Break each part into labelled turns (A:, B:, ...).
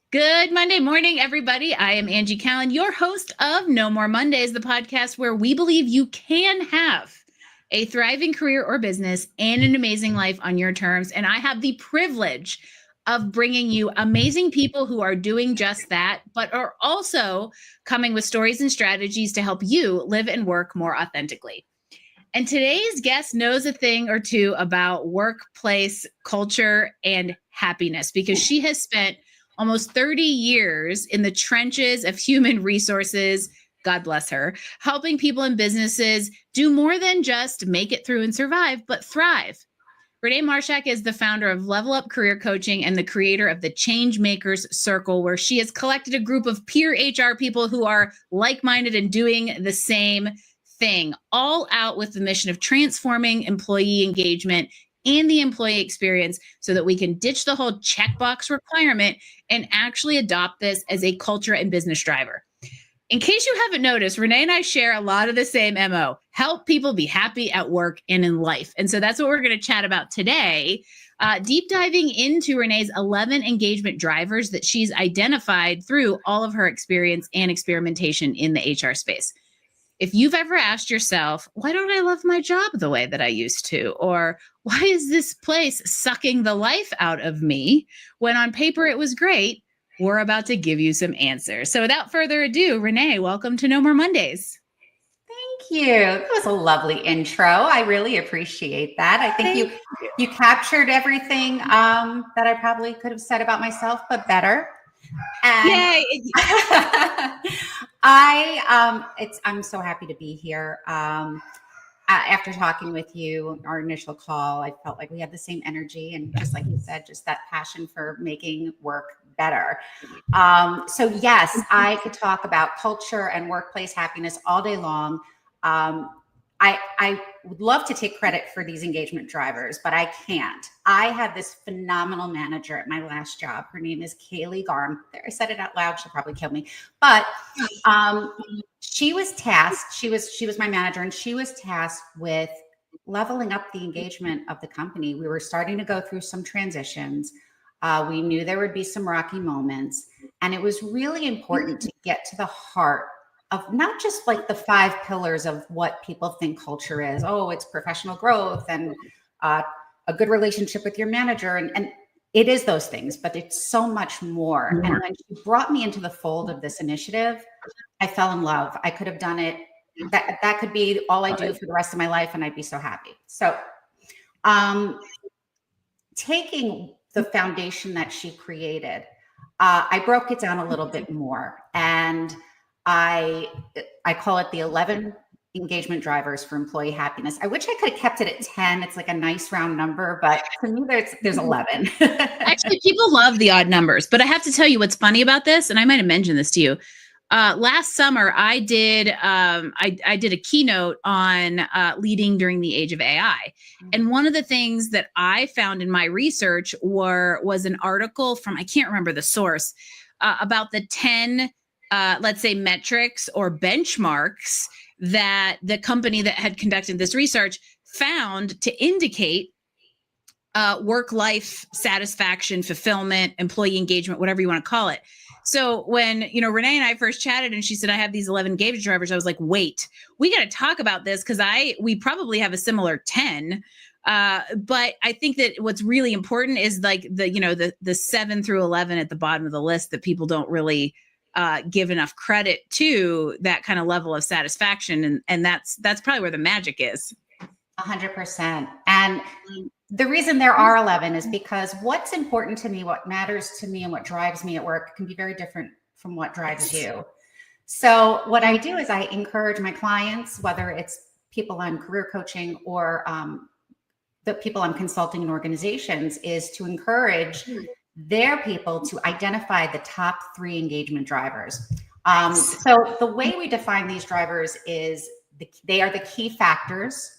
A: Good Monday morning, everybody. I am Angie Callen, your host of No More Mondays, the podcast where we believe you can have a thriving career or business and an amazing life on your terms. And I have the privilege of bringing you amazing people who are doing just that, but are also coming with stories and strategies to help you live and work more authentically. And today's guest knows a thing or two about workplace culture and happiness because she has spent almost 30 years in the trenches of human resources, God bless her, helping people and businesses do more than just make it through and survive, but thrive. Renee Marchak is the founder of Level Up Career Coaching and the creator of the Change Makers Circle, where she has collected a group of peer HR people who are like-minded and doing the same thing, all out with the mission of transforming employee engagement and the employee experience so that we can ditch the whole checkbox requirement and actually adopt this as a culture and business driver. In case you haven't noticed, Renee and I share a lot of the same MO, help people be happy at work and in life. And so that's what we're going to chat about today, deep diving into Renee's 11 engagement drivers that she's identified through all of her experience and experimentation in the HR space. If you've ever asked yourself, why don't I love my job the way that I used to? Or why is this place sucking the life out of me when on paper it was great? We're about to give you some answers. So without further ado, Renee, welcome to No More Mondays.
B: Thank you. That was a lovely intro. I really appreciate that. I think you captured everything that I probably could have said about myself, but better. And
A: Yay!
B: I'm so happy to be here. After talking with you, our initial call, I felt like we had the same energy, and just like you said, just that passion for making work better. So yes, I could talk about culture and workplace happiness all day long. I would love to take credit for these engagement drivers, but I can't. I had this phenomenal manager at my last job. Her name is Kaylee Garm. There, I said it out loud. She'll probably kill me. But she was tasked. She was my manager, and she was tasked with leveling up the engagement of the company. We were starting to go through some transitions. We knew there would be some rocky moments, and it was really important to get to the heart of not just like the 5 pillars of what people think culture is. Oh, it's professional growth and a good relationship with your manager. And it is those things, but it's so much more. And when she brought me into the fold of this initiative, I fell in love. I could have done it. That could be all I do for the rest of my life, and I'd be so happy. So taking the foundation that she created, I broke it down a little bit more. And I call it the 11 engagement drivers for employee happiness. I wish I could have kept it at 10. It's like a nice round number, but to me, there's 11.
A: Actually, people love the odd numbers, but I have to tell you what's funny about this, and I might have mentioned this to you. Last summer, I did a keynote on leading during the age of AI. And one of the things that I found in my research was an article from, I can't remember the source, about the 10 let's say metrics or benchmarks that the company that had conducted this research found to indicate work-life satisfaction, fulfillment, employee engagement, whatever you want to call it. So when, Renee and I first chatted and she said, I have these 11 engagement drivers, I was like, wait, we got to talk about this because we probably have a similar 10. But I think that what's really important is like the 7 through 11 at the bottom of the list that people don't really give enough credit to, that kind of level of satisfaction. And that's probably where the magic is.
B: 100%. And the reason there are 11 is because what's important to me, what matters to me, and what drives me at work can be very different from what drives you. So what I do is I encourage my clients, whether it's people I'm career coaching or the people I'm consulting in organizations, is to encourage their people to identify the top 3 engagement drivers. So the way we define these drivers is they are the key factors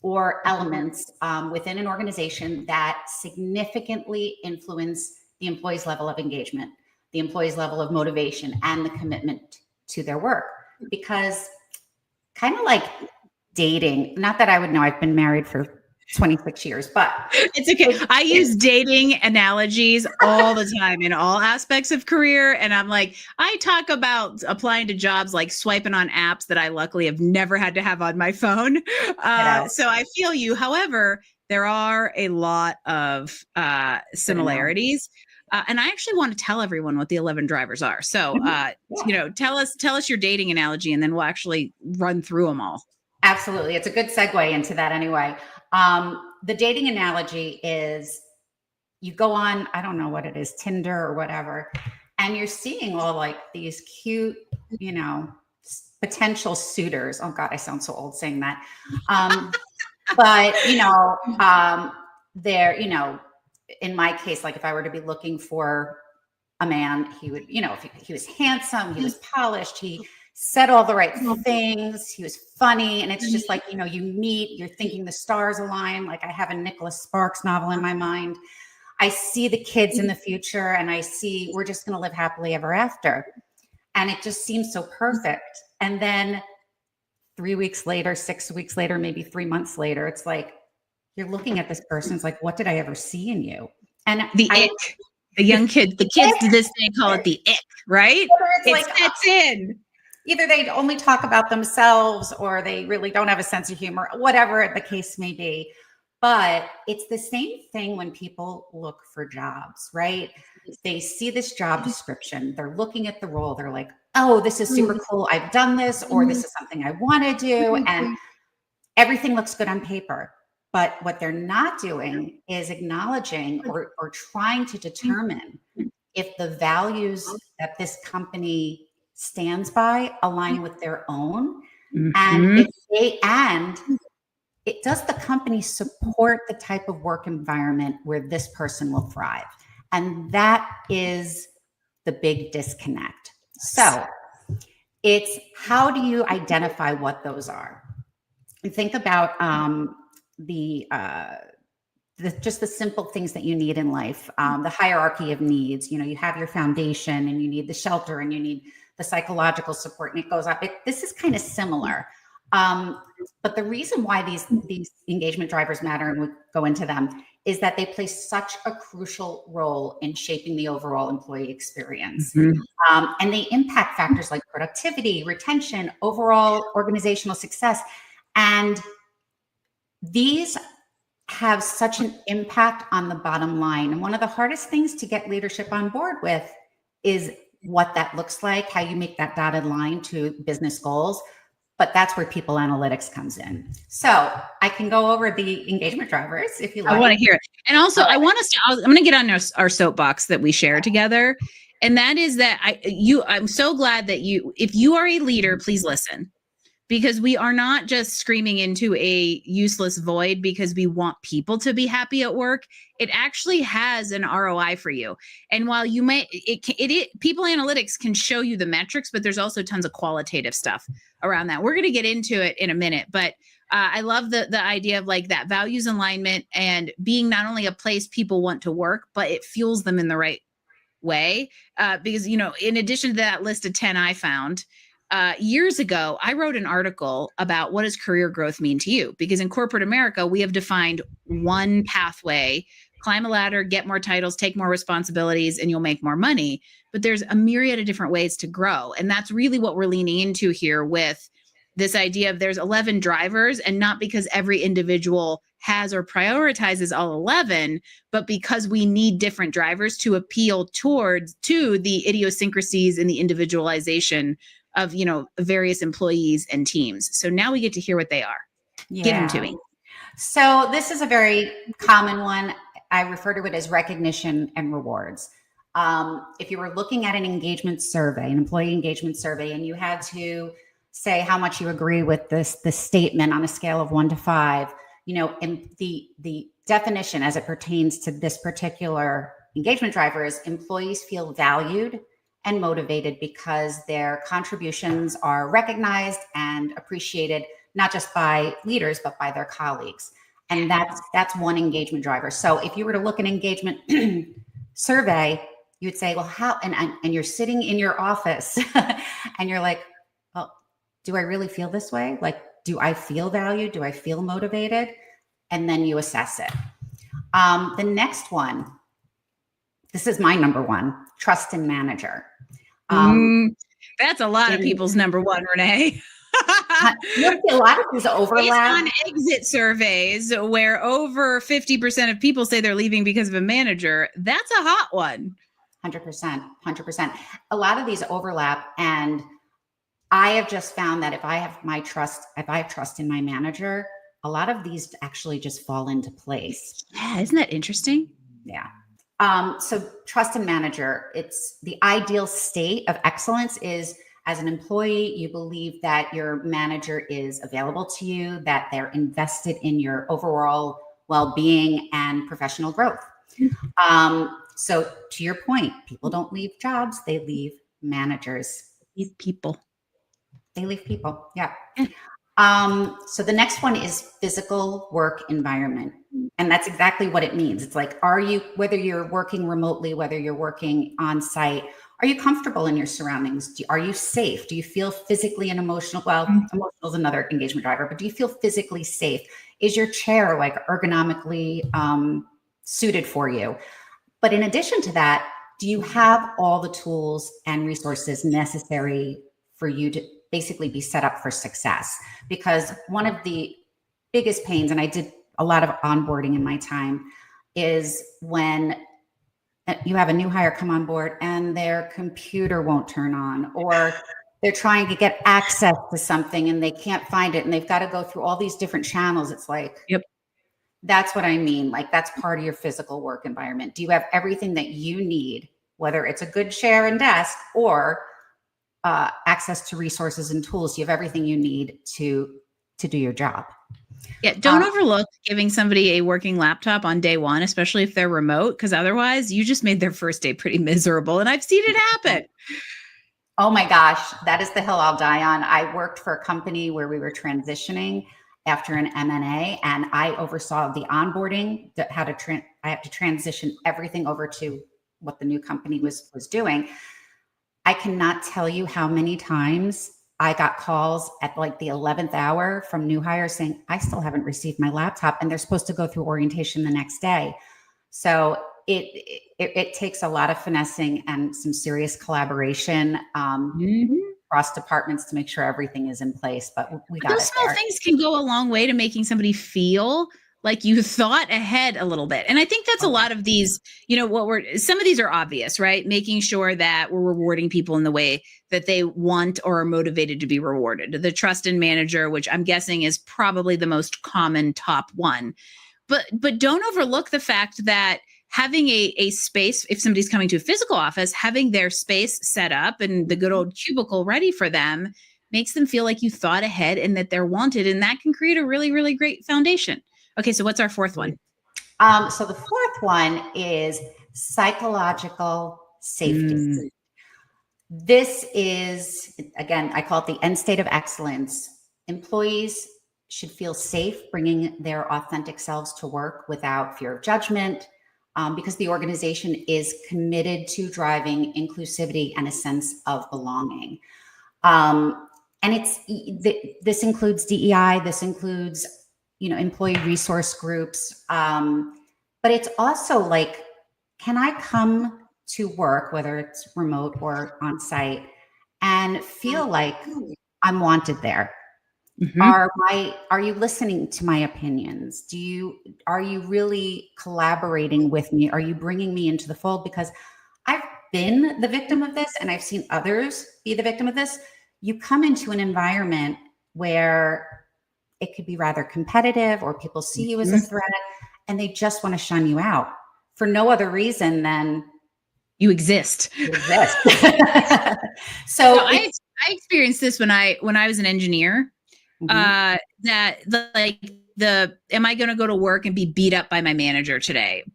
B: or elements within an organization that significantly influence the employee's level of engagement, the employee's level of motivation, and the commitment to their work. Because kind of like dating, not that I would know, I've been married for 26 years, but
A: it's okay. I use dating analogies all the time in all aspects of career. And I'm like, I talk about applying to jobs like swiping on apps that I luckily have never had to have on my phone. So I feel you. However, there are a lot of similarities. And I actually want to tell everyone what the 11 drivers are. So, tell us your dating analogy, and then we'll actually run through them all.
B: Absolutely. It's a good segue into that anyway. The dating analogy is you go on, I don't know what it is, Tinder or whatever, and you're seeing all like these cute, potential suitors. Oh God, I sound so old saying that. But, they're, in my case, like if I were to be looking for a man, he would, if he was handsome, he was polished, he said all the right things, he was funny. And it's just like, you meet, you're thinking the stars align. Like I have a Nicholas Sparks novel in my mind. I see the kids in the future and I see we're just going to live happily ever after. And it just seems so perfect. And then 3 weeks later, 6 weeks later, maybe 3 months later, it's like, you're looking at this person. It's like, what did I ever see in you? And
A: the young kids, the kids to this day call it the ick, right? It sets in.
B: Either they only talk about themselves or they really don't have a sense of humor, whatever the case may be. But it's the same thing when people look for jobs, right? They see this job description, they're looking at the role, they're like, oh, this is super cool. I've done this, or this is something I want to do. And everything looks good on paper. But what they're not doing is acknowledging or trying to determine if the values that this company stands by align with their own. And does the company support the type of work environment where this person will thrive? And that is the big disconnect. So it's how do you identify what those are? And think about just the simple things that you need in life, the hierarchy of needs. You have your foundation and you need the shelter and you need the psychological support, and it goes up. This is kind of similar. But the reason why these engagement drivers matter, and we go into them, is that they play such a crucial role in shaping the overall employee experience. And they impact factors like productivity, retention, overall organizational success. And these have such an impact on the bottom line. And one of the hardest things to get leadership on board with is what that looks like, how you make that dotted line to business goals. But that's where people analytics comes in. So I can go over the engagement drivers if you like.
A: I want to hear it. And also I'm going to get on our soapbox that we share together. And that is that I'm so glad that if you are a leader, please listen. Because we are not just screaming into a useless void because we want people to be happy at work. It actually has an ROI for you. And while you may, people analytics can show you the metrics, but there's also tons of qualitative stuff around that. We're going to get into it in a minute, but I love the idea of like that values alignment and being not only a place people want to work, but it fuels them in the right way. Because, in addition to that list of 10 I found, years ago, I wrote an article about what does career growth mean to you? Because in corporate America, we have defined one pathway: climb a ladder, get more titles, take more responsibilities, and you'll make more money. But there's a myriad of different ways to grow. And that's really what we're leaning into here with this idea of there's 11 drivers, and not because every individual has or prioritizes all 11, but because we need different drivers to appeal to the idiosyncrasies and the individualization of, various employees and teams. So now we get to hear what they are. Yeah. Give them to me.
B: So this is a very common one. I refer to it as recognition and rewards. If you were looking at an engagement survey, an employee engagement survey, and you had to say how much you agree with this statement on a scale of 1 to 5, and the definition as it pertains to this particular engagement driver is employees feel valued and motivated because their contributions are recognized and appreciated, not just by leaders, but by their colleagues. And that's one engagement driver. So if you were to look at an engagement survey, you would say, well, how, and you're sitting in your office and you're like, well, do I really feel this way? Like, do I feel valued? Do I feel motivated? and then you assess it. The next one, this is my number one, trust in manager.
A: That's a lot of people's number one, Renee.
B: You'll see a lot of these overlap.
A: Based on exit surveys where over 50% of people say they're leaving because of a manager, that's a hot one.
B: 100%. A lot of these overlap, and I have just found that if I have trust in my manager, a lot of these actually just fall into place.
A: Yeah, isn't that interesting?
B: Yeah. So trust in manager, it's the ideal state of excellence is as an employee, you believe that your manager is available to you, that they're invested in your overall well-being and professional growth. So to your point, people don't leave jobs, they leave managers.
A: They leave people. Yeah.
B: So the next one is physical work environment. And that's exactly what it means. It's like, whether you're working remotely, whether you're working on site, are you comfortable in your surroundings? Are you safe? Do you feel physically and emotional? Well, emotional is another engagement driver, but do you feel physically safe? Is your chair like ergonomically suited for you? But in addition to that, do you have all the tools and resources necessary for you to basically be set up for success? Because one of the biggest pains, and I did a lot of onboarding in my time, is when you have a new hire come on board and their computer won't turn on, or they're trying to get access to something and they can't find it and they've got to go through all these different channels. It's like,
A: yep.
B: That's what I mean. Like, that's part of your physical work environment. Do you have everything that you need, whether it's a good chair and desk or access to resources and tools? Do you have everything you need to do your job?
A: Yeah, don't overlook giving somebody a working laptop on day one, especially if they're remote, because otherwise you just made their first day pretty miserable. And I've seen it happen.
B: Oh my gosh, that is the hill I'll die on. I worked for a company where we were transitioning after an M&A, and I oversaw the onboarding, I had to transition everything over to what the new company was doing. I cannot tell you how many times I got calls at like the 11th hour from new hires saying, I still haven't received my laptop, and they're supposed to go through orientation the next day. So it takes a lot of finessing and some serious collaboration across departments to make sure everything is in place. But we got
A: those small things can go a long way to making somebody feel like you thought ahead a little bit. And I think that's a lot of these, some of these are obvious, right? Making sure that we're rewarding people in the way that they want or are motivated to be rewarded. The trust in manager, which I'm guessing is probably the most common top one. But don't overlook the fact that having a space, if somebody's coming to a physical office, having their space set up and the good old cubicle ready for them makes them feel like you thought ahead and that they're wanted. And that can create a really, really great foundation. Okay, so what's our fourth one?
B: So the fourth one is psychological safety. This is, again, I call it the end state of excellence. Employees should feel safe bringing their authentic selves to work without fear of judgment, because the organization is committed to driving inclusivity and a sense of belonging. And this includes DEI, this includes employee resource groups. But it's also like, can I come to work, whether it's remote or on site, and feel like I'm wanted there? Are you listening to my opinions? Are you really collaborating with me? Are you bringing me into the fold? Because I've been the victim of this and I've seen others be the victim of this. You come into an environment where it could be rather competitive, or people see you as a threat and they just want to shun you out for no other reason than
A: you exist.
B: So
A: I experienced this when I was an engineer. Am I going to go to work and be beat up by my manager today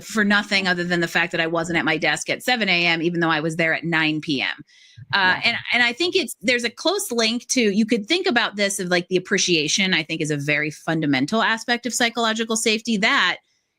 A: for nothing other than the fact that I wasn't at my desk at 7 a.m., even though I was there at 9 p.m. And I think there's a close link to, you could think about this of like the appreciation, I think is a very fundamental aspect of psychological safety that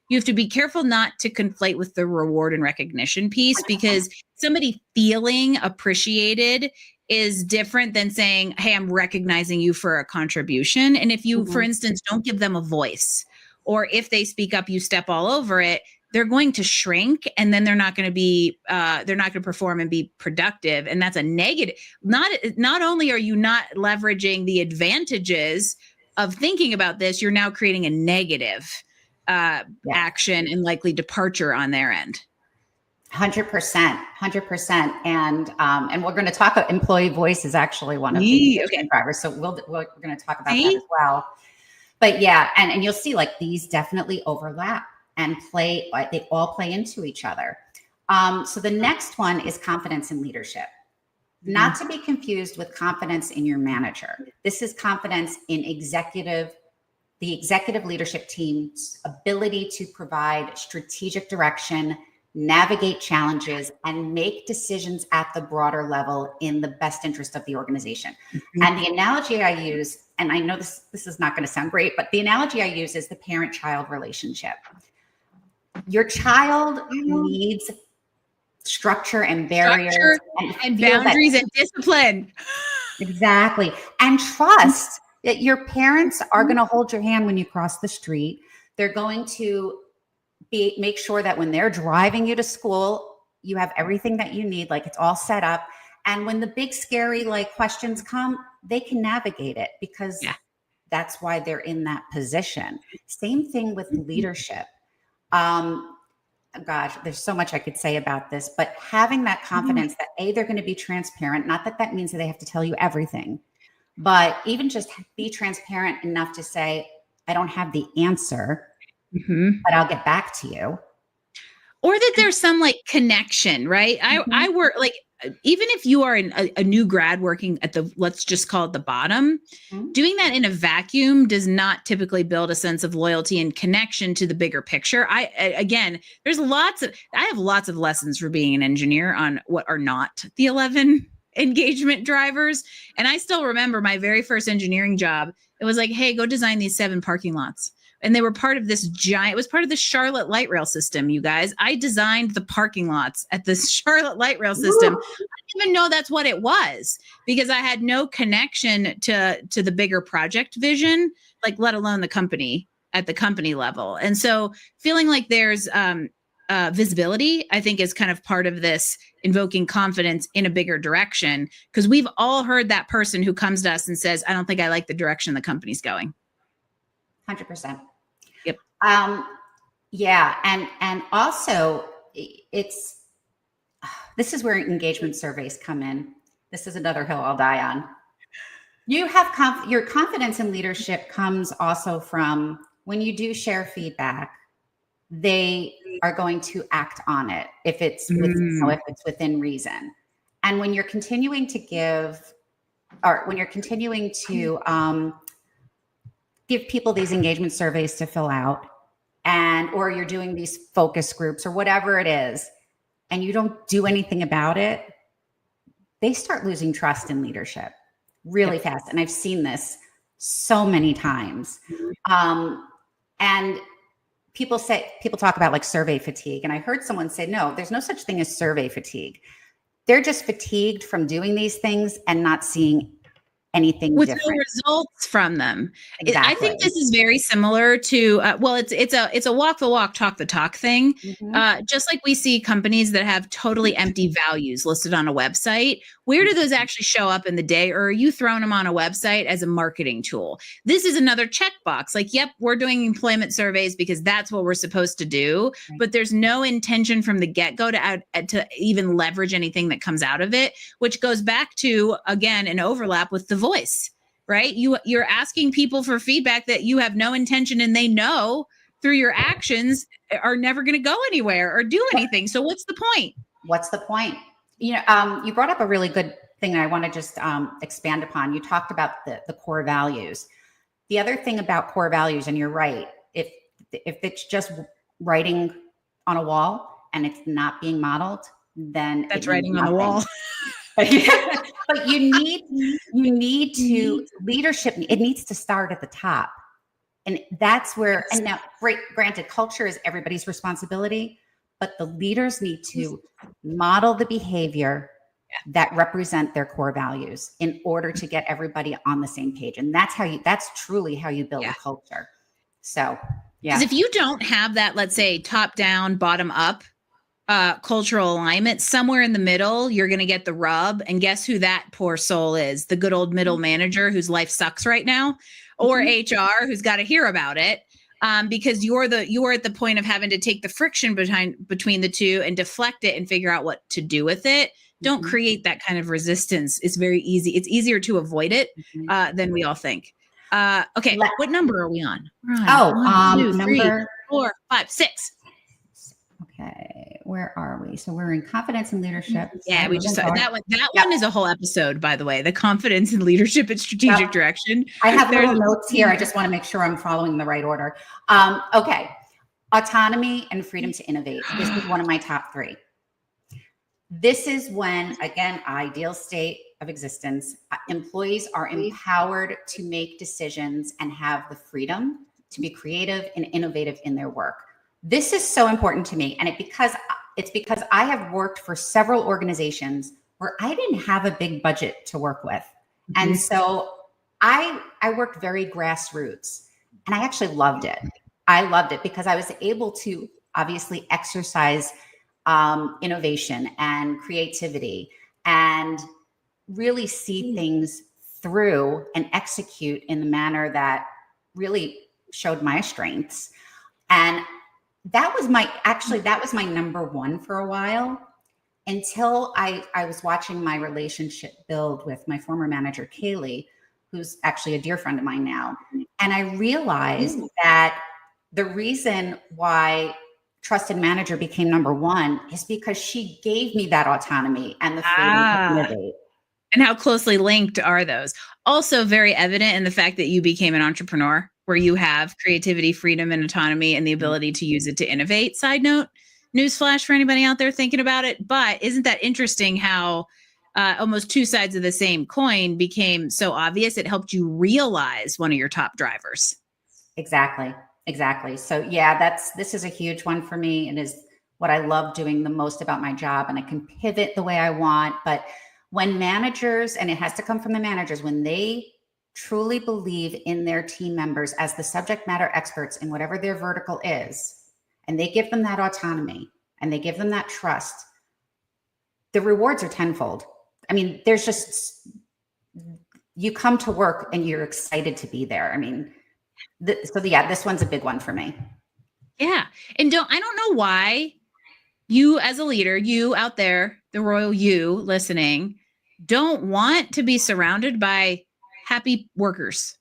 A: you have to be careful not to conflate with the reward and recognition piece, because somebody feeling appreciated is different than saying, hey, I'm recognizing you for a contribution. And if you, for instance, don't give them a voice, or if they speak up, you step all over it, they're going to shrink, and then they're not going to perform and be productive. And that's a negative. Not only are you not leveraging the advantages of thinking about this, you're now creating a negative action and likely departure on their end.
B: 100%. And we're going to talk about employee voice is actually one of the drivers. So we're going to talk about that as well. But yeah, and you'll see like these definitely overlap and they all play into each other. So the next one is confidence in leadership. Not to be confused with confidence in your manager. This is confidence in the executive leadership team's ability to provide strategic direction, navigate challenges, and make decisions at the broader level in the best interest of the organization. And the analogy I use, and I know this is not going to sound great, but the analogy I use is the parent-child relationship. Your child needs structure and barriers
A: and boundaries and discipline.
B: Exactly. And trust that your parents are going to hold your hand when you cross the street. They're going to make sure that when they're driving you to school, you have everything that you need, like it's all set up. And when the big, scary, like questions come, they can navigate it because that's why they're in that position. Same thing with leadership. Gosh, there's so much I could say about this, but having that confidence that they're going to be transparent, not that means that they have to tell you everything, but even just be transparent enough to say, I don't have the answer, but I'll get back to you.
A: Or that there's some like connection, right? I work like, even if you are a new grad working at let's just call it the bottom, doing that in a vacuum does not typically build a sense of loyalty and connection to the bigger picture. I have lots of lessons for being an engineer on what are not the 11 engagement drivers. And I still remember my very first engineering job. It was like, hey, go design these 7 parking lots. And they were part of this it was part of the Charlotte light rail system, you guys. I designed the parking lots at the Charlotte light rail system. I didn't even know that's what it was because I had no connection to the bigger project vision, like let alone the company at the company level. And so feeling like there's visibility, I think is kind of part of this invoking confidence in a bigger direction, because we've all heard that person who comes to us and says, I don't think I like the direction the company's going.
B: 100%.
A: Yep.
B: Yeah. And also this is where engagement surveys come in. This is another hill I'll die on. You have your confidence in leadership comes also from when you do share feedback, they are going to act on it if it's within reason. And when you're continuing to give people these engagement surveys to fill out, or you're doing these focus groups or whatever it is, and you don't do anything about it, they start losing trust in leadership really fast. And I've seen this so many times. And people talk about like survey fatigue. And I heard someone say, no, there's no such thing as survey fatigue. They're just fatigued from doing these things and not seeing anything
A: with
B: different.
A: no results from them.
B: Exactly.
A: I think this is very similar to it's a walk the walk, talk the talk thing. Just like we see companies that have totally empty values listed on a website. Where do those actually show up in the day, or are you throwing them on a website as a marketing tool? This is another checkbox. Like, yep, we're doing employment surveys because that's what we're supposed to do, but there's no intention from the get-go to even leverage anything that comes out of it, which goes back to, again, an overlap with the voice, right? You're asking people for feedback that you have no intention, and they know through your actions are never going to go anywhere or do anything. So what's the point?
B: What's the point? You brought up a really good thing that I want to just expand upon. You talked about the core values. The other thing about core values, and you're right, if it's just writing on a wall and it's not being modeled, then
A: that's writing on the wall.
B: But you need to leadership. It needs to start at the top, and that's where. And now, granted, culture is everybody's responsibility, but the leaders need to model the behavior that represent their core values in order to get everybody on the same page. And that's truly how you build a culture. So
A: Because if you don't have that, let's say top down, bottom up cultural alignment, somewhere in the middle, you're going to get the rub. And guess who that poor soul is? The good old middle manager whose life sucks right now, or HR who's got to hear about it. Because you're at the point of having to take the friction between the two and deflect it and figure out what to do with it. Don't create that kind of resistance. It's very easy. It's easier to avoid it than we all think. Okay, what number are we on? One, two, three,
B: number
A: 4, 5, 6.
B: Okay, where are we? So we're in confidence and leadership.
A: Yeah, we just saw that one. That one is a whole episode, by the way. The confidence in leadership and strategic direction.
B: I have little notes here. I just want to make sure I'm following the right order. Okay, autonomy and freedom to innovate. This is one of my top 3. This is when, again, ideal state of existence, employees are empowered to make decisions and have the freedom to be creative and innovative in their work. This is so important to me. And it's because I have worked for several organizations where I didn't have a big budget to work with. And so I worked very grassroots, and I actually loved it. I loved it because I was able to obviously exercise innovation and creativity and really see things through and execute in the manner that really showed my strengths. And that was my number 1 for a while, until I was watching my relationship build with my former manager, Kaylee, who's actually a dear friend of mine now. And I realized that the reason why trusted manager became number 1 is because she gave me that autonomy and the freedom to innovate.
A: And how closely linked are those? Also very evident in the fact that you became an entrepreneur, where you have creativity, freedom, and autonomy, and the ability to use it to innovate. Side note, newsflash for anybody out there thinking about it. But isn't that interesting how almost 2 sides of the same coin became so obvious? It helped you realize one of your top drivers.
B: Exactly. So yeah, this is a huge one for me. It is what I love doing the most about my job, and I can pivot the way I want. But when managers, and it has to come from the managers, when they truly believe in their team members as the subject matter experts in whatever their vertical is, and they give them that autonomy and they give them that trust, the rewards are tenfold. I mean, you come to work and you're excited to be there. I mean, this one's a big one for me.
A: Yeah. And I don't know why you as a leader, you out there, the royal you listening, don't want to be surrounded by happy workers,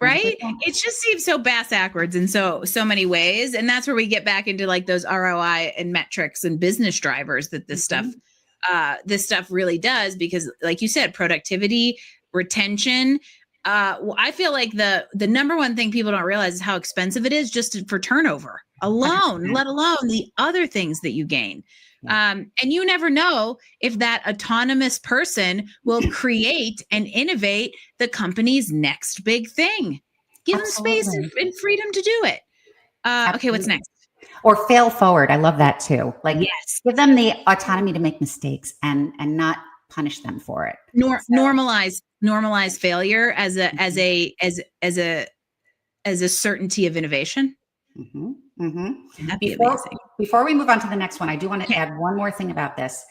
A: right? It just seems so bass backwards in so many ways. And that's where we get back into like those ROI and metrics and business drivers that this stuff really does, because like you said, productivity, retention. I feel like the number one thing people don't realize is how expensive it is just for turnover alone, 100%. Let alone the other things that you gain. And you never know if that autonomous person will create and innovate the company's next big thing. Give Absolutely. Them space and freedom to do it. Okay, what's next?
B: Or fail forward. I love that too. Like, yes, give them the autonomy to make mistakes and not punish them for it.
A: Normalize failure as a certainty of innovation.
B: Mm-hmm. Mm-hmm. Before we move on to the next one, I do want to add one more thing about this.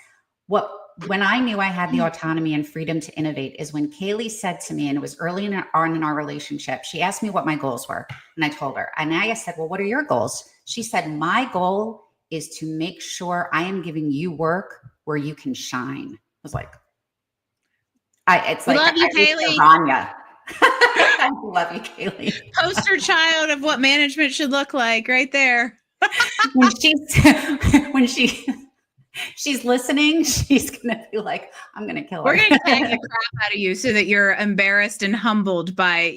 B: When I knew I had the autonomy and freedom to innovate is when Kaylee said to me, and it was early on in our relationship, she asked me what my goals were. And I told her, and I said, well, what are your goals? She said, my goal is to make sure I am giving you work where you can shine. I was like,
A: love you, Kaylee.
B: I love you, Kaylee.
A: Poster child of what management should look like, right there.
B: when she's listening, she's gonna be like, "I'm gonna kill her."
A: We're gonna tag the crap out of you so that you're embarrassed and humbled by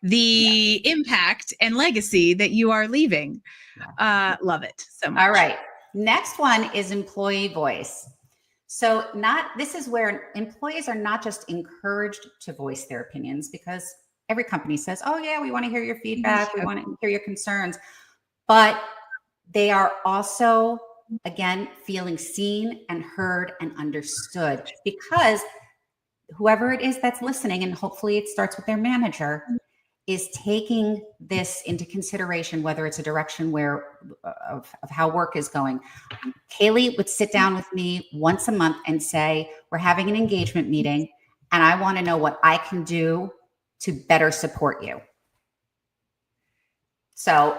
A: the impact and legacy that you are leaving. Love it so much.
B: All right, next one is employee voice. So this is where employees are not just encouraged to voice their opinions, because every company says, oh yeah, we want to hear your feedback. We want to hear your concerns, but they are also, again, feeling seen and heard and understood, because whoever it is that's listening, and hopefully it starts with their manager, is taking this into consideration, whether it's a direction where of how work is going. Kaylee would sit down with me once a month and say, we're having an engagement meeting and I want to know what I can do to better support you. So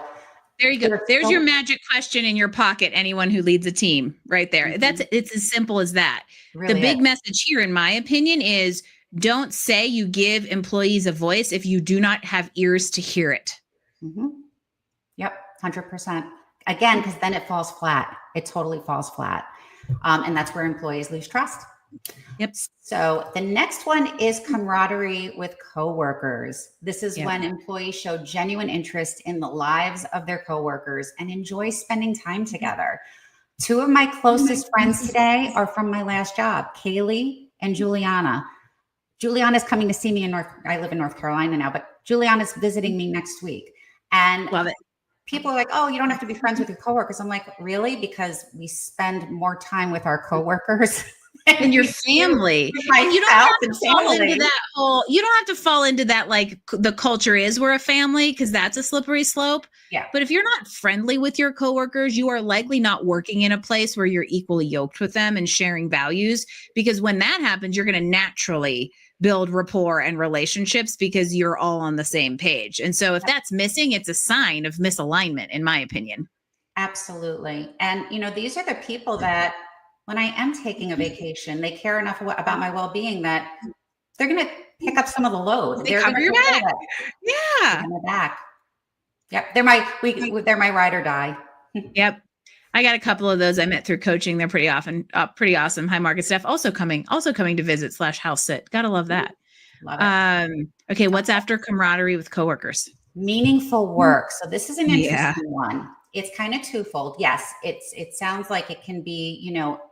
A: there you go. There's your magic question in your pocket. Anyone who leads a team right there. It's as simple as that. Really the big message here, in my opinion, is don't say you give employees a voice if you do not have ears to hear it.
B: Yep. 100%. Again, because then it falls flat. It totally falls flat. And that's where employees lose trust.
A: Yep.
B: So the next one is camaraderie with coworkers. This is when employees show genuine interest in the lives of their coworkers and enjoy spending time together. Two of my closest friends today are from my last job, Kaylee and Juliana. Juliana's coming to see me I live in North Carolina now, but Juliana's visiting me next week. And
A: love it.
B: People are like, oh, you don't have to be friends with your coworkers. I'm like, really? Because we spend more time with our coworkers
A: and your family. And you don't have to fall into that whole, you don't have to fall into that, like the culture is we're a family, because that's a slippery slope.
B: Yeah.
A: But if you're not friendly with your coworkers, you are likely not working in a place where you're equally yoked with them and sharing values, because when that happens, you're going to naturally build rapport and relationships because you're all on the same page. And so if that's missing, it's a sign of misalignment, in my opinion.
B: Absolutely. And, these are the people that when I am taking a vacation, they care enough about my well-being that they're going to pick up some of the load.
A: They cover your back.
B: Yeah. My back. Yep. They're my ride or die.
A: Yep. I got a couple of those I met through coaching. They're pretty awesome. Hi, Market Steph. Also coming to visit / house sit. Gotta love that.
B: Love it.
A: Okay. What's after camaraderie with coworkers?
B: Meaningful work. So this is an interesting one. It's kind of twofold. Yes. It sounds like it can be,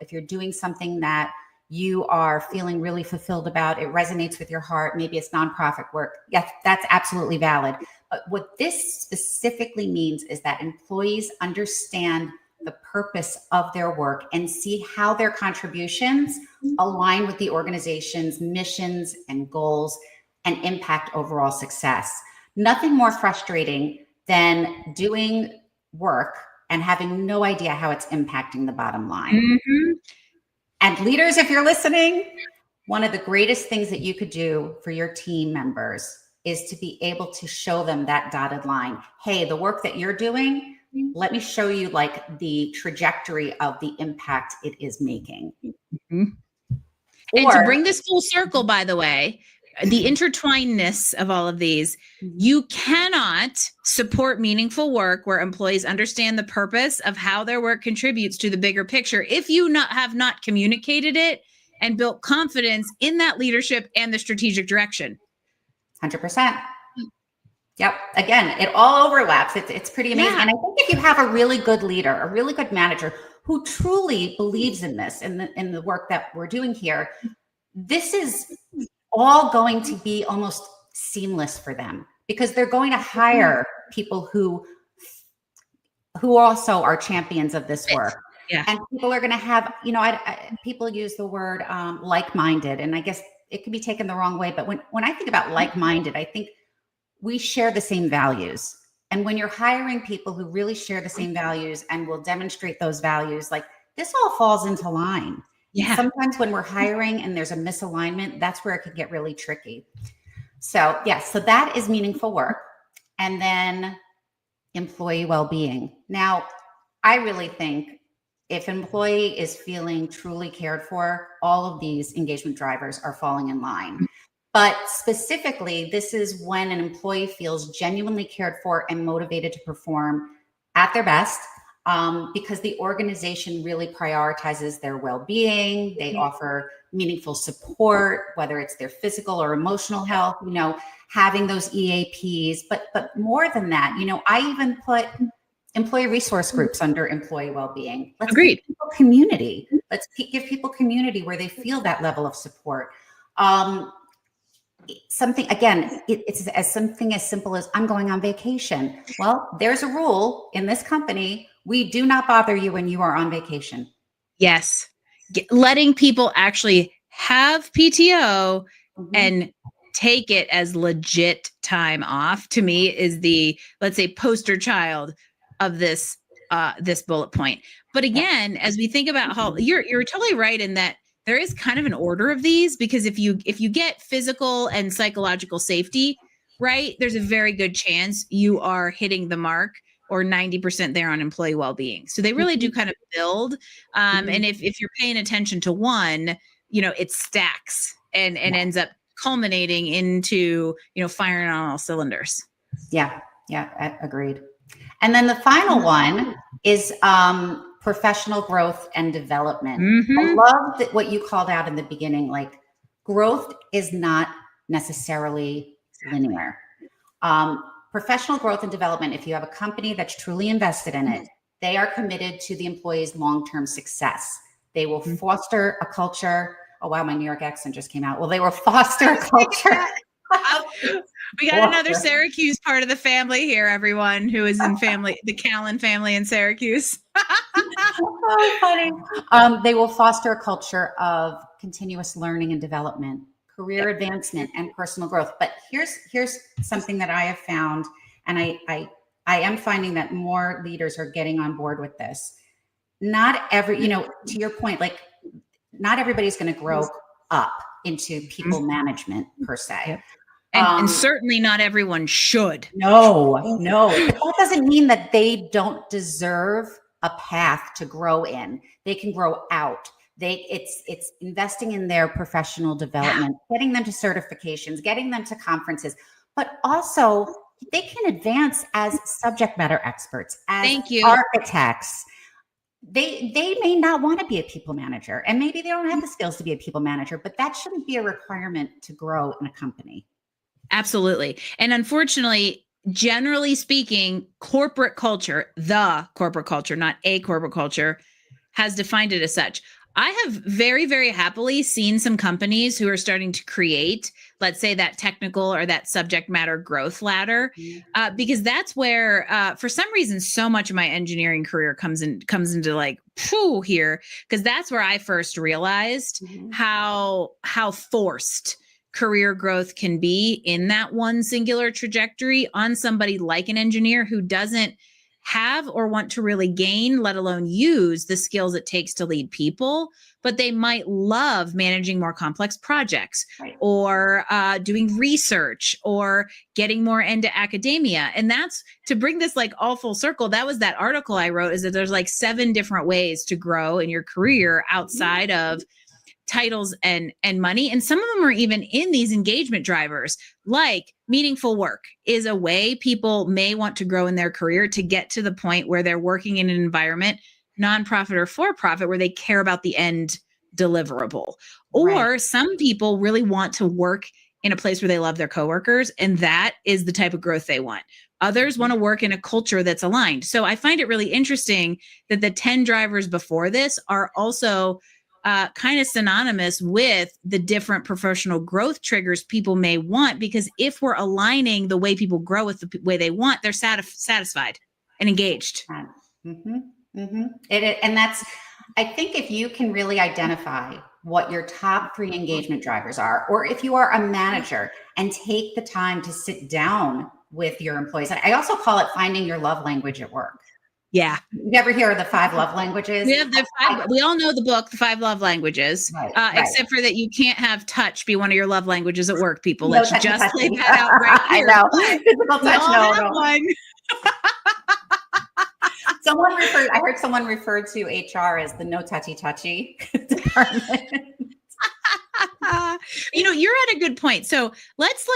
B: if you're doing something that you are feeling really fulfilled about, it resonates with your heart. Maybe it's nonprofit work. Yes, that's absolutely valid. But what this specifically means is that employees understand the purpose of their work and see how their contributions align with the organization's missions and goals and impact overall success. Nothing more frustrating than doing work and having no idea how it's impacting the bottom line. And leaders, if you're listening, one of the greatest things that you could do for your team members is to be able to show them that dotted line. Hey, the work that you're doing, let me show you like the trajectory of the impact it is making.
A: And to bring this full circle, by the way, the intertwinedness of all of these, you cannot support meaningful work where employees understand the purpose of how their work contributes to the bigger picture if you have not communicated it and built confidence in that leadership and the strategic direction.
B: 100%. Yep. Again, it all overlaps. It's pretty amazing. Yeah. And I think if you have a really good leader, a really good manager who truly believes in this, in the work that we're doing here, this is all going to be almost seamless for them because they're going to hire people who also are champions of this work.
A: Yeah.
B: And people are going to have, people use the word like-minded, and I guess it could be taken the wrong way. But when I think about like-minded, I think we share the same values. And when you're hiring people who really share the same values and will demonstrate those values, like this all falls into line.
A: Yeah.
B: Sometimes when we're hiring and there's a misalignment, that's where it could get really tricky. So so that is meaningful work. And then employee well-being. Now, I really think if an employee is feeling truly cared for, all of these engagement drivers are falling in line. But specifically, this is when an employee feels genuinely cared for and motivated to perform at their best, because the organization really prioritizes their well-being. They offer meaningful support, whether it's their physical or emotional health, having those EAPs. But more than that, I even put employee resource groups under employee well-being. Let's
A: Agreed.
B: Give people community. Let's give people community where they feel that level of support. Something, again, it's something as simple as I'm going on vacation. Well, there's a rule in this company. We do not bother you when you are on vacation.
A: Yes. Letting people actually have PTO and take it as legit time off, to me, is the, let's say, poster child of this this bullet point. But again, as we think about how you're totally right in that there is kind of an order of these, because if you get physical and psychological safety right, there's a very good chance you are hitting the mark or 90% there on employee well-being. So they really do kind of build. And if you're paying attention to one, it stacks and ends up culminating into, firing on all cylinders.
B: Yeah. Agreed. And then the final one is professional growth and development. I love that what you called out in the beginning, like growth is not necessarily linear. Professional growth and development, if you have a company that's truly invested in it, they are committed to the employee's long-term success. They will foster a culture. Oh, wow, my New York accent just came out. Well, they will foster a culture.
A: We got another Syracuse part of the family here, everyone who is in the Callan family in Syracuse.
B: Oh, funny. They will foster a culture of continuous learning and development, career advancement, and personal growth. But here's something that I have found, and I am finding that more leaders are getting on board with this. Not every, to your point, like not everybody's going to grow up into people management per se.
A: And certainly not everyone should.
B: No. But that doesn't mean that they don't deserve a path to grow in. They can grow out. It's investing in their professional development, getting them to certifications, getting them to conferences, but also they can advance as subject matter experts, as architects. They may not want to be a people manager, and maybe they don't have the skills to be a people manager, but that shouldn't be a requirement to grow in a company.
A: Absolutely. And unfortunately, generally speaking, corporate culture, the corporate culture, not a corporate culture, has defined it as such. I have very, very happily seen some companies who are starting to create, let's say, that technical or that subject matter growth ladder, because that's where, for some reason, so much of my engineering career comes into like, here, because that's where I first realized how forced career growth can be in that one singular trajectory on somebody like an engineer who doesn't have or want to really gain, let alone use the skills it takes to lead people, but they might love managing more complex projects or doing research or getting more into academia. And that's, to bring this like all full circle, that was that article I wrote, is that there's like 7 different ways to grow in your career outside of titles and money. And some of them are even in these engagement drivers, like meaningful work is a way people may want to grow in their career to get to the point where they're working in an environment, nonprofit or for-profit, where they care about the end deliverable. Or some people really want to work in a place where they love their coworkers, and that is the type of growth they want. Others want to work in a culture that's aligned. So I find it really interesting that the 10 drivers before this are also kind of synonymous with the different professional growth triggers people may want, because if we're aligning the way people grow with the way they want, they're satisfied and engaged.
B: And that's, I think if you can really identify what your top 3 engagement drivers are, or if you are a manager and take the time to sit down with your employees, I also call it finding your love language at work.
A: Yeah.
B: You ever hear of the 5 love languages?
A: We have we all know the book, The 5 Love Languages, except for that you can't have touch be one of your love languages at work, people. Let's just lay that out right here.
B: I know. Physical touch, no.
A: One.
B: I heard someone referred to HR as the no touchy department.
A: You're at a good point. So let's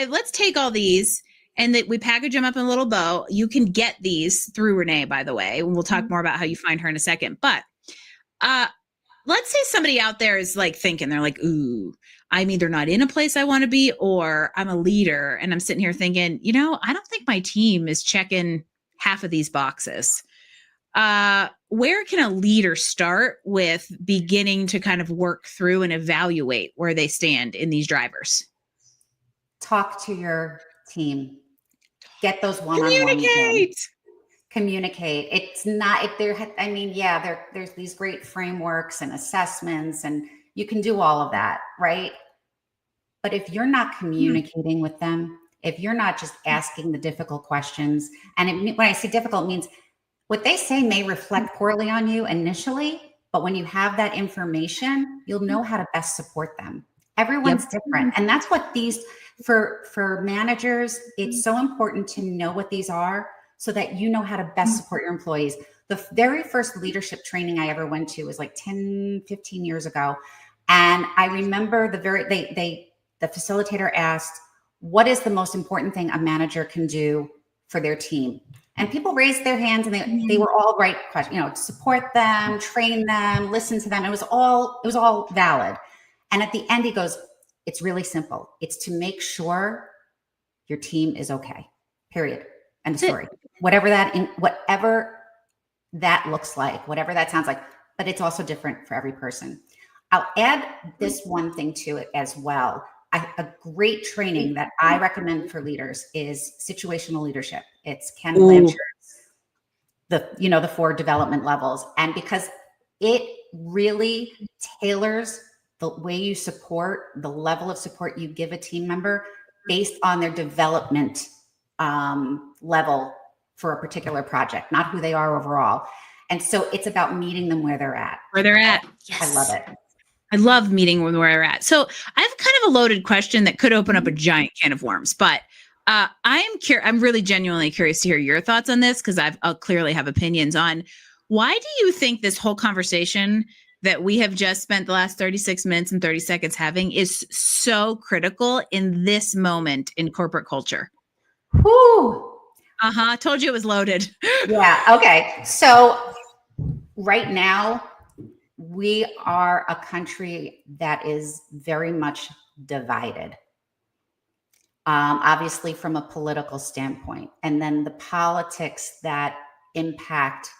A: let's take all these and that we package them up in a little bow. You can get these through Renee, by the way, and we'll talk more about how you find her in a second. But let's say somebody out there is like thinking, they're like, ooh, I'm either not in a place I want to be, or I'm a leader. And I'm sitting here thinking, I don't think my team is checking half of these boxes. Where can a leader start with beginning to kind of work through and evaluate where they stand in these drivers?
B: Talk to your team. Get those one-on-ones. Communicate. It's not, there's these great frameworks and assessments, and you can do all of that, right? But if you're not communicating with them, if you're not just asking the difficult questions, and when I say difficult, it means what they say may reflect poorly on you initially, but when you have that information, you'll know how to best support them. Everyone's different. And that's what these, for managers, it's so important to know what these are so that you know how to best support your employees. The very first leadership training I ever went to was like 10, 15 years ago. And I remember the facilitator asked, what is the most important thing a manager can do for their team? And people raised their hands and they were all right questions, support them, train them, listen to them. It was all valid. And at the end, he goes, it's really simple. It's to make sure your team is okay, period. End of story. Whatever that looks like, whatever that sounds like, but it's also different for every person. I'll add this one thing to it as well. A great training that I recommend for leaders is situational leadership. It's Ken Blanchard's, the 4 development levels. And because it really tailors the way you support, the level of support you give a team member based on their development level for a particular project, not who they are overall. And so it's about meeting them where they're at.
A: Yes.
B: I love it.
A: I love meeting where they're at. So I have kind of a loaded question that could open up a giant can of worms, but I'm really genuinely curious to hear your thoughts on this, because I'll clearly have opinions on why do you think this whole conversation that we have just spent the last 36 minutes and 30 seconds having is so critical in this moment in corporate culture?
B: Whew.
A: Told you it was loaded.
B: Yeah. Okay. So right now, we are a country that is very much divided, obviously from a political standpoint, and then the politics that impact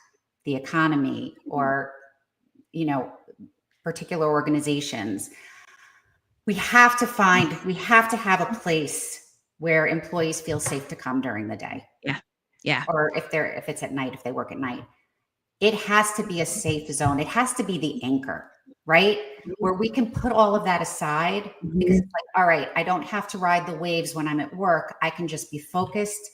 B: the economy or, particular organizations. We have to have a place where employees feel safe to come during the day.
A: Yeah.
B: Or if it's at night, if they work at night. It has to be a safe zone. It has to be the anchor, right? Where we can put all of that aside because it's like, all right, I don't have to ride the waves when I'm at work. I can just be focused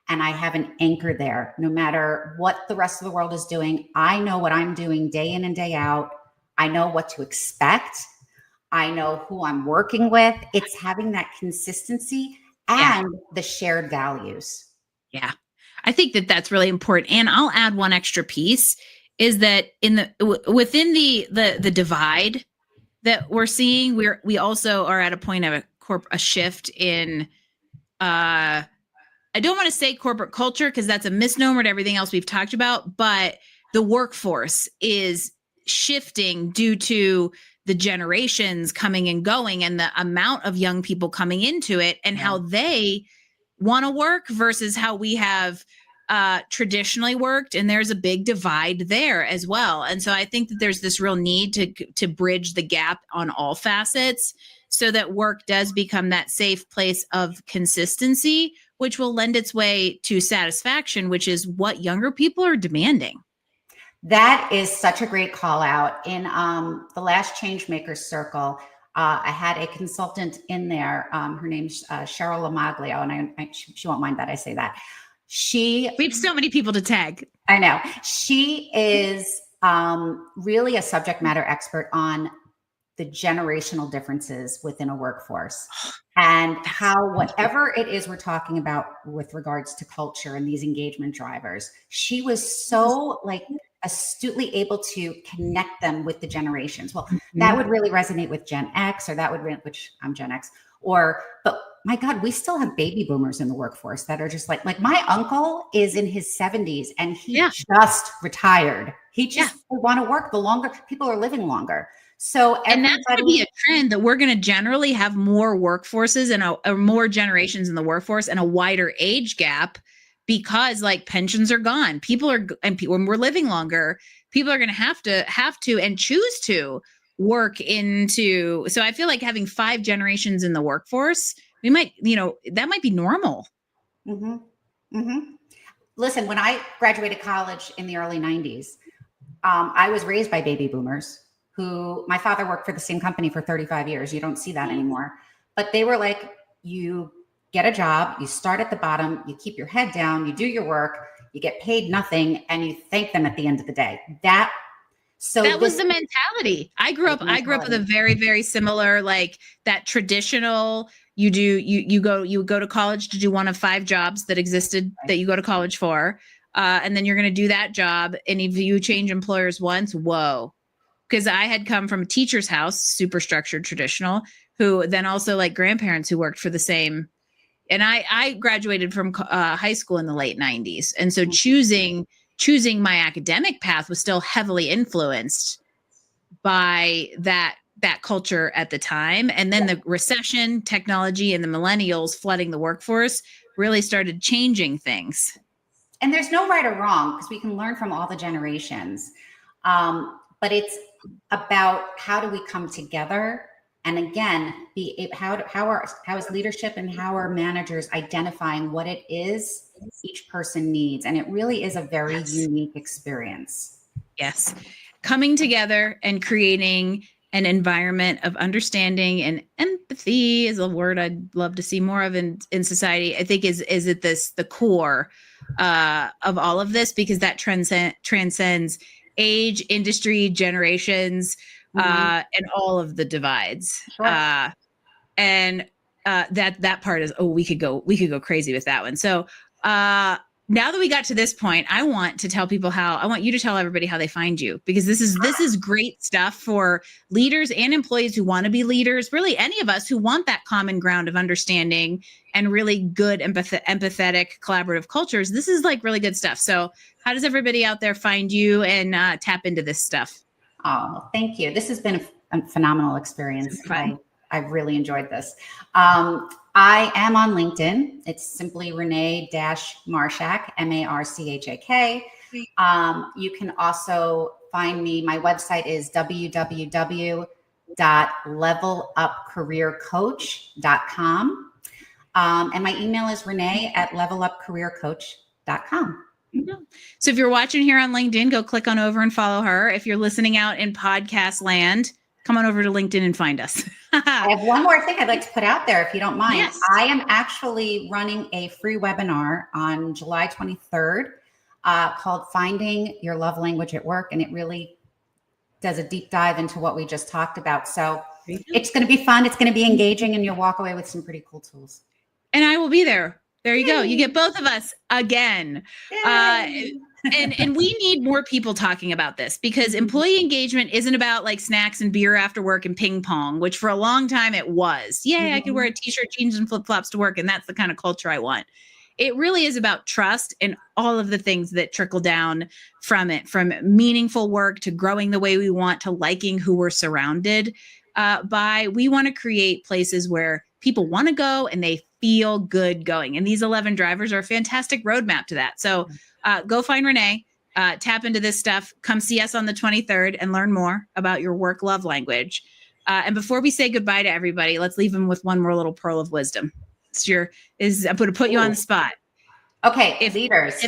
B: and I have an anchor there. No matter what the rest of the world is doing, I know what I'm doing day in and day out. I know what to expect. I know who I'm working with. It's having that consistency and the shared values.
A: Yeah. I think that that's really important. And I'll add one extra piece is that within the divide that we're seeing, we also are at a point of a shift in, I don't want to say corporate culture because that's a misnomer to everything else we've talked about, but the workforce is shifting due to the generations coming and going and the amount of young people coming into it and how they want to work versus how we have traditionally worked. And there's a big divide there as well. And so I think that there's this real need to bridge the gap on all facets so that work does become that safe place of consistency, which will lend its way to satisfaction, which is what younger people are demanding.
B: That is such a great call out. In the last Changemakers Circle, I had a consultant in there. Her name's Cheryl Lamaglio, and she won't mind that I say that. We
A: have so many people to tag.
B: I know. She is really a subject matter expert on the generational differences within a workforce and how whatever it is we're talking about with regards to culture and these engagement drivers, she was so astutely able to connect them with the generations. Well, that would really resonate with Gen X, or which I'm Gen X, but my God, we still have baby boomers in the workforce that are just like my uncle is in his 70s and he just retired. He just want to work. The longer people are living longer. So,
A: and that's going to be a trend that we're going to generally have more workforces and more generations in the workforce and a wider age gap because pensions are gone. When we're living longer, people are going to have to and choose to work into. So I feel like having 5 generations in the workforce, we might, that might be normal.
B: Mm-hmm. Mm-hmm. Listen, when I graduated college in the early 90s, I was raised by baby boomers who my father worked for the same company for 35 years. You don't see that anymore. But they were like, you get a job, you start at the bottom, you keep your head down, you do your work, you get paid nothing, and you thank them at the end of the day. That
A: was the mentality. I grew up with a very, very similar, like that traditional, you go to college to do one of 5 jobs that existed that you go to college for. And then you're going to do that job. And if you change employers once, whoa. Because I had come from a teacher's house, super structured, traditional, who then also like grandparents who worked for the same. And I graduated from high school in the late 90s. And so choosing my academic path was still heavily influenced by that culture at the time. And then the recession, technology, and the millennials flooding the workforce really started changing things.
B: And there's no right or wrong because we can learn from all the generations. But it's about how do we come together, and again, how is leadership and how are managers identifying what it is each person needs, and it really is a very unique experience.
A: Yes, coming together and creating an environment of understanding and empathy is a word I'd love to see more of in society. I think is it the core of all of this, because that transcends age, industry, generations, and all of the divides.
B: Sure.
A: And that part is, we could go crazy with that one. So now that we got to this point, I want you to tell everybody how they find you, because this is great stuff for leaders and employees who want to be leaders, really any of us who want that common ground of understanding and really good empathetic collaborative cultures. This is like really good stuff. So how does everybody out there find you and tap into this stuff?
B: Oh, thank you. This has been a phenomenal experience. I've really enjoyed this. I am on LinkedIn. It's simply Renee Marchak, Marchak. You can also find me. My website is www.levelupcareercoach.com. And my email is renee@levelupcareercoach.com.
A: So if you're watching here on LinkedIn, go click on over and follow her. If you're listening out in podcast land, come on over to LinkedIn and find us.
B: I have one more thing I'd like to put out there, if you don't mind.
A: Yes.
B: I am actually running a free webinar on July 23rd called Finding Your Love Language at Work. And it really does a deep dive into what we just talked about. So it's going to be fun. It's going to be engaging, and you'll walk away with some pretty cool tools.
A: And I will be there. There you go. You get both of us again. And we need more people talking about this, because employee engagement isn't about like snacks and beer after work and ping pong, which for a long time it was. Yeah, I could wear a t-shirt, jeans, and flip-flops to work, and that's the kind of culture I want. It really is about trust and all of the things that trickle down from it, from meaningful work to growing the way we want to liking who we're surrounded by. We want to create places where people want to go and they feel good going. And these 11 drivers are a fantastic roadmap to that. So go find Renee, tap into this stuff, come see us on the 23rd and learn more about your work love language. And before we say goodbye to everybody, let's leave them with one more little pearl of wisdom. I'm going to put you on the spot.
B: Okay. Leaders.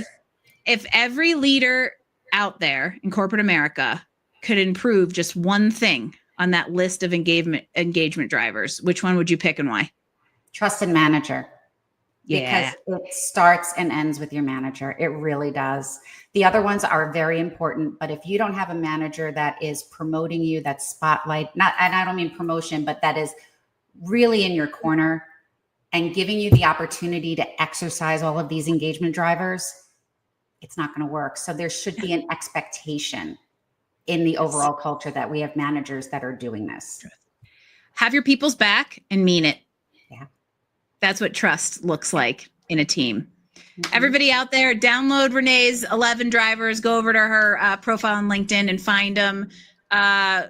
A: If every leader out there in corporate America could improve just one thing on that list of engagement drivers, which one would you pick and why?
B: Trusted manager.
A: Yeah.
B: Because it starts and ends with your manager. It really does. The other ones are very important, but if you don't have a manager that is promoting you, that spotlight, and I don't mean promotion, but that is really in your corner and giving you the opportunity to exercise all of these engagement drivers, it's not going to work. So there should be an expectation in the overall culture that we have managers that are doing this.
A: Have your people's back and mean it.
B: Yeah.
A: That's what trust looks like in a team. Everybody out there, download Renee's 11 drivers, go over to her profile on LinkedIn and find them.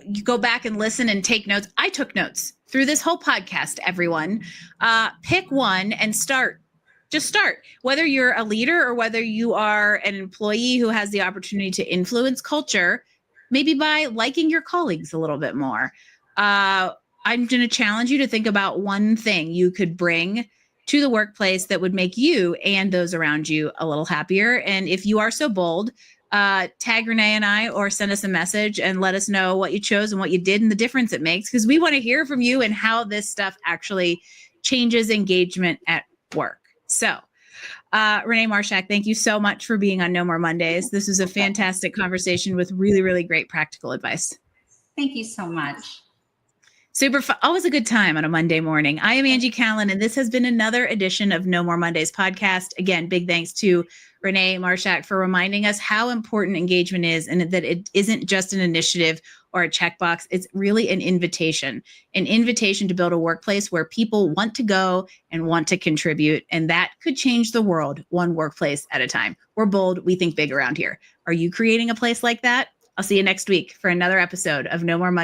A: You go back and listen and take notes. I took notes through this whole podcast, everyone. Pick one and start. Just start. Whether you're a leader or whether you are an employee who has the opportunity to influence culture, maybe by liking your colleagues a little bit more. I'm going to challenge you to think about one thing you could bring to the workplace that would make you and those around you a little happier. And if you are so bold, tag Renee and I, or send us a message and let us know what you chose and what you did and the difference it makes, because we want to hear from you and how this stuff actually changes engagement at work. So Renee Marchak, thank you so much for being on No More Mondays. This was a fantastic conversation with really, really great practical advice.
B: Thank you so much.
A: Super fun. Always a good time on a Monday morning. I am Angie Callen, and this has been another edition of No More Mondays podcast. Again, big thanks to Renee Marchak for reminding us how important engagement is, and that it isn't just an initiative or a checkbox. It's really an invitation to build a workplace where people want to go and want to contribute. And that could change the world one workplace at a time. We're bold. We think big around here. Are you creating a place like that? I'll see you next week for another episode of No More Mondays.